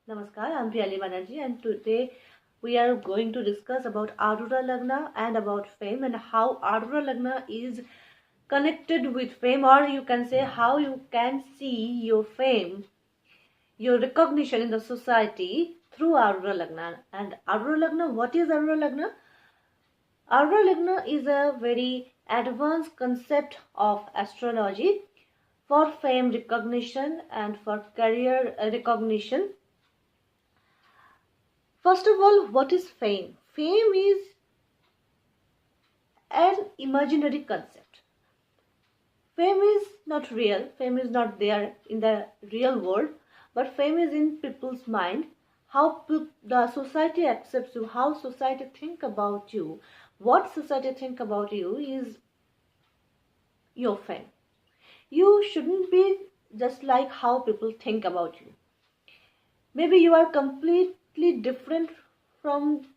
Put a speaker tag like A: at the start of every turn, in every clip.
A: Namaskar, I'm Priyali Banerjee, and today we are going to discuss about Arudha lagna and about fame and how Arudha lagna is connected with fame, or you can say how you can see your fame, your recognition in the society through Arudha lagna. And Arudha lagna, what is Arudha lagna? Arudha lagna is a very advanced concept of astrology for fame recognition and for career recognition. First of all, what is fame? Fame is an imaginary concept. Fame is not real. Fame is not there in the real world, but fame is in people's mind. How the society accepts you, how society think about you, what society think about you is your fame. You shouldn't be just like how people think about you. Maybe you are completely different from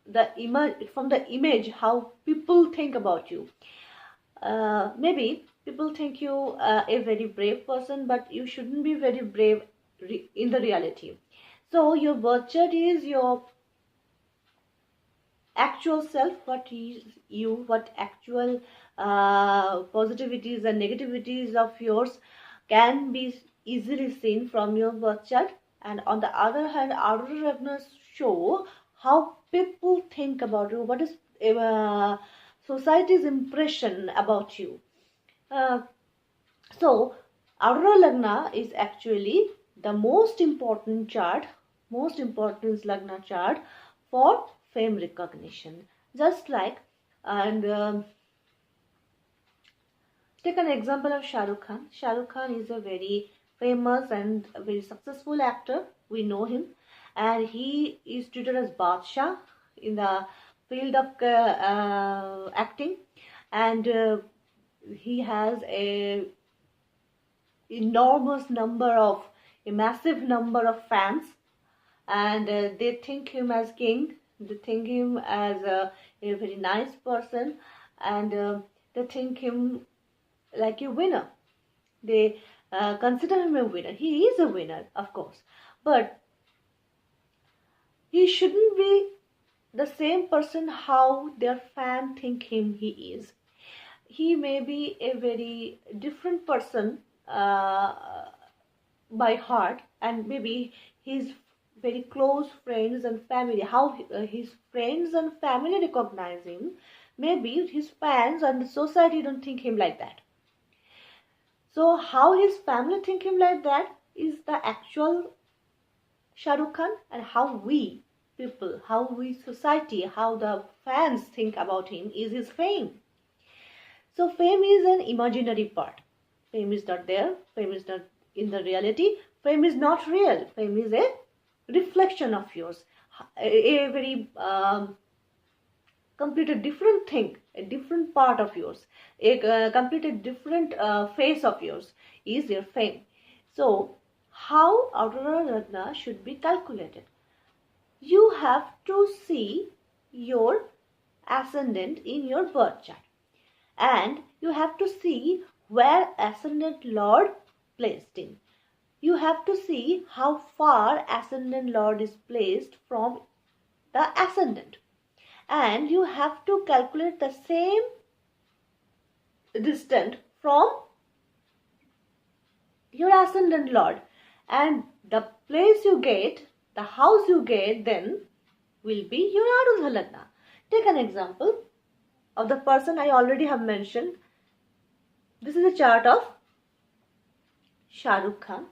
A: the image how people think about you. Maybe people think you a very brave person, but you shouldn't be very brave in the reality. So your birth chart is your actual self, what is you, what actual positivities and negativities of yours can be easily seen from your birth chart. And on the other hand, Arudha lagna show how people think about you, what is society's impression about you. So Arudha lagna is actually the most important lagna chart for fame recognition. Just like, and take an example of Shah Rukh Khan. Shah Rukh Khan is a very famous and very successful actor. We know him, and he is treated as Badshah in the field of acting, and he has a massive number of fans, and they think him as king. They think him as a very nice person, and they think him like a winner. They consider him a winner. He is a winner, of course, but he shouldn't be the same person how their fan think him he is. He may be a very different person by heart, and maybe his very close friends and family, how his friends and family recognize him, maybe his fans and the society don't think him like that. So how his family think him like that is the actual Shah Rukh Khan, and how we people, how we society, how the fans think about him is his fame. So fame is an imaginary part. Fame is not there. Fame is not in the reality. Fame is not real. Fame is a reflection of yours. A very completely different thing, a different part of yours, a completely different face of yours is your fame. So how Arudha lagna should be calculated? You have to see your ascendant in your birth chart, and you have to see where ascendant lord placed in. You have to see how far ascendant lord is placed from the ascendant, and you have to calculate the same distance from your ascendant lord, and the place you get, the house you get, then will be your Arudha lagna. Take an example of the person I already have mentioned. This is a chart of Shah Rukh Khan.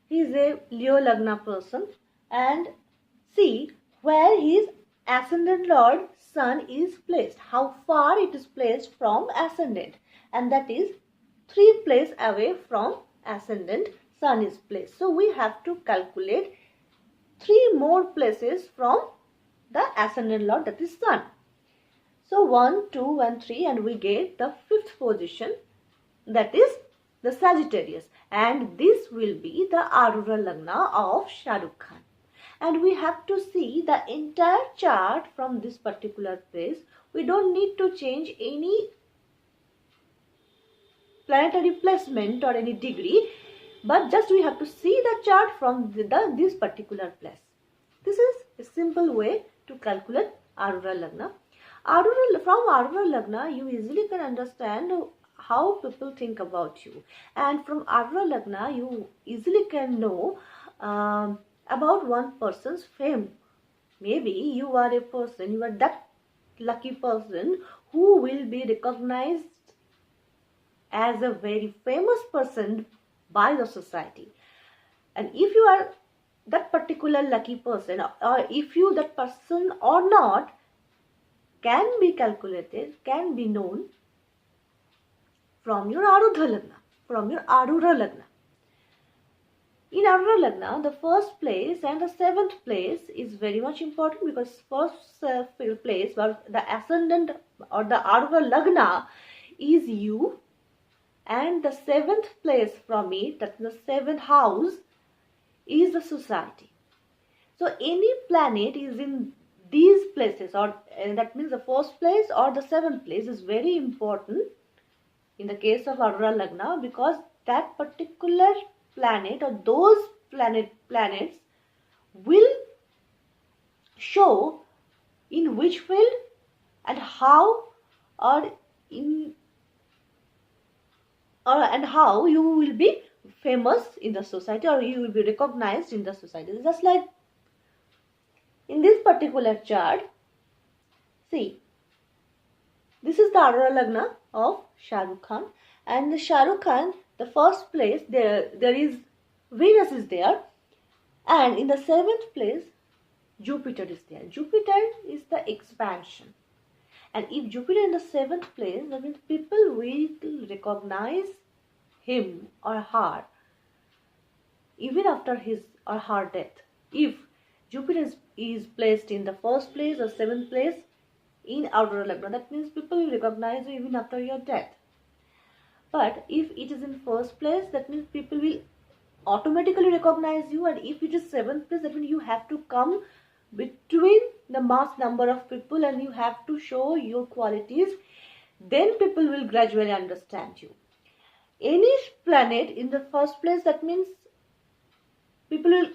A: He is a Leo lagna person, and see where his ascendant lord sun is placed, how far it is placed from ascendant, and that is 3 places away from ascendant sun is placed. So we have to calculate 3 more places from the ascendant lord, that is sun. So 1, 2 and 3, and we get the 5th position, that is the Sagittarius, and this will be the Arudha lagna of Shah Rukh Khan. And we have to see the entire chart from this particular place. We don't need to change any planetary placement or any degree. but just we have to see the chart from this particular place. This is a simple way to calculate Arudha lagna. From Arudha lagna, you easily can understand how people think about you, and from Arudha lagna, you easily can know about one person's fame. Maybe you are a person, you are that lucky person who will be recognized as a very famous person by the society. And if you are that particular lucky person, or if you that person or not, can be calculated, can be known from your Arudha lagna, from your Arudha lagna. In Arudha lagna, the first place and the seventh place is very much important, because first place, or the ascendant or the Arudha lagna, is you, and the seventh place from it, that's the seventh house, is the society. So any planet is in these places, or that means the first place or the seventh place is very important in the case of Arudha lagna, because that particular planet or those planets will show in which field and how, and how you will be famous in the society, or you will be recognized in the society. Just like in this particular chart, see, this is the Arudha lagna of Shah Rukh Khan, and the Shah Rukh Khan, the first place, there is Venus is there, and in the seventh place Jupiter is there. Jupiter is the expansion, and if Jupiter in the seventh place, that means people will recognize him or her even after his or her death. If Jupiter is placed in the first place or seventh place in Arudha lagna, that means people will recognize you even after your death. But if it is in first place, that means people will automatically recognize you, and if it is seventh place, that means you have to come between the mass number of people and you have to show your qualities, then people will gradually understand you. Any planet in the first place, that means people will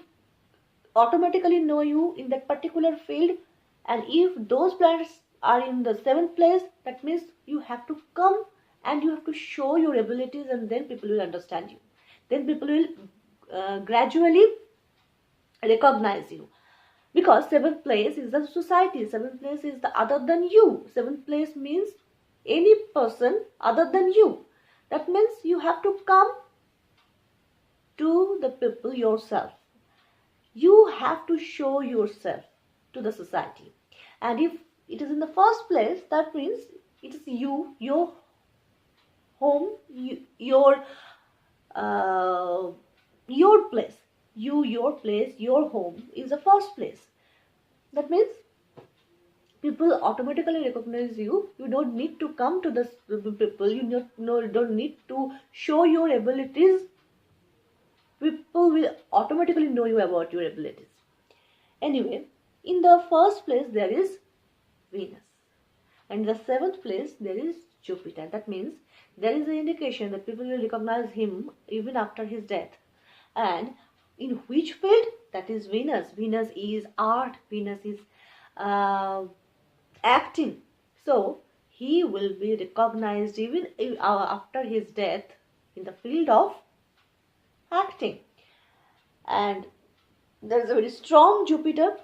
A: automatically know you in that particular field, and if those planets are in the seventh place, that means you have to come and you have to show your abilities, and then people will understand you. Then people will gradually recognize you, because seventh place is the society, seventh place is the other than you. Seventh place means any person other than you. That means you have to come to the people yourself. You have to show yourself to the society. And if it is in the first place, that means it is you, your home, your place. Your place, your home is the first place. That means people automatically recognize you. You don't need to come to the people. You don't need to show your abilities. People will automatically know you about your abilities. Anyway, in the first place there is Venus, and in the seventh place there is Jupiter. That means there is an indication that people will recognize him even after his death. And in which field? That is Venus. Venus is art. Venus is acting. So he will be recognized even after his death in the field of acting. And there is a very strong Jupiter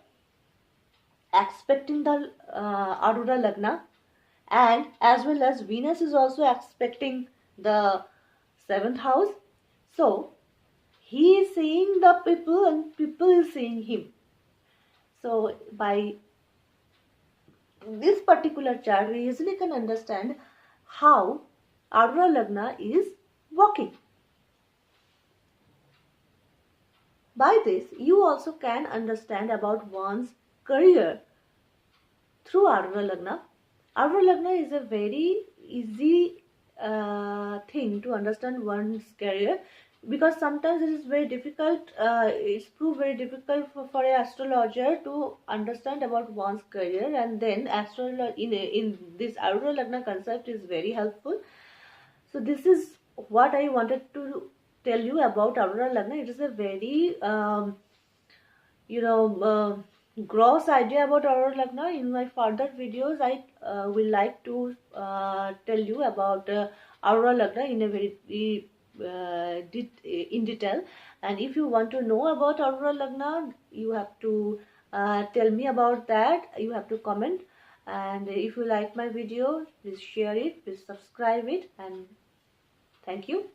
A: aspecting the Arudha lagna, and as well as Venus is also aspecting the seventh house. So he is seeing the people and people is seeing him. So by this particular chart, we easily can understand how Arudha lagna is working. By this, you also can understand about one's career through Arudha lagna. Arudha lagna is a very easy thing to understand one's career, because sometimes it is very difficult, it's proved very difficult for an astrologer to understand about one's career, and then in this Arudha lagna concept is very helpful. So this is what I wanted to tell you about Aurora lagna. It is a very you know gross idea about Aurora lagna. In my further videos, I will like to tell you about Aurora lagna in a very in detail. And if you want to know about Aurora lagna, you have to tell me about that. You have to comment. And if you like my video, please share it, please subscribe it, and thank you.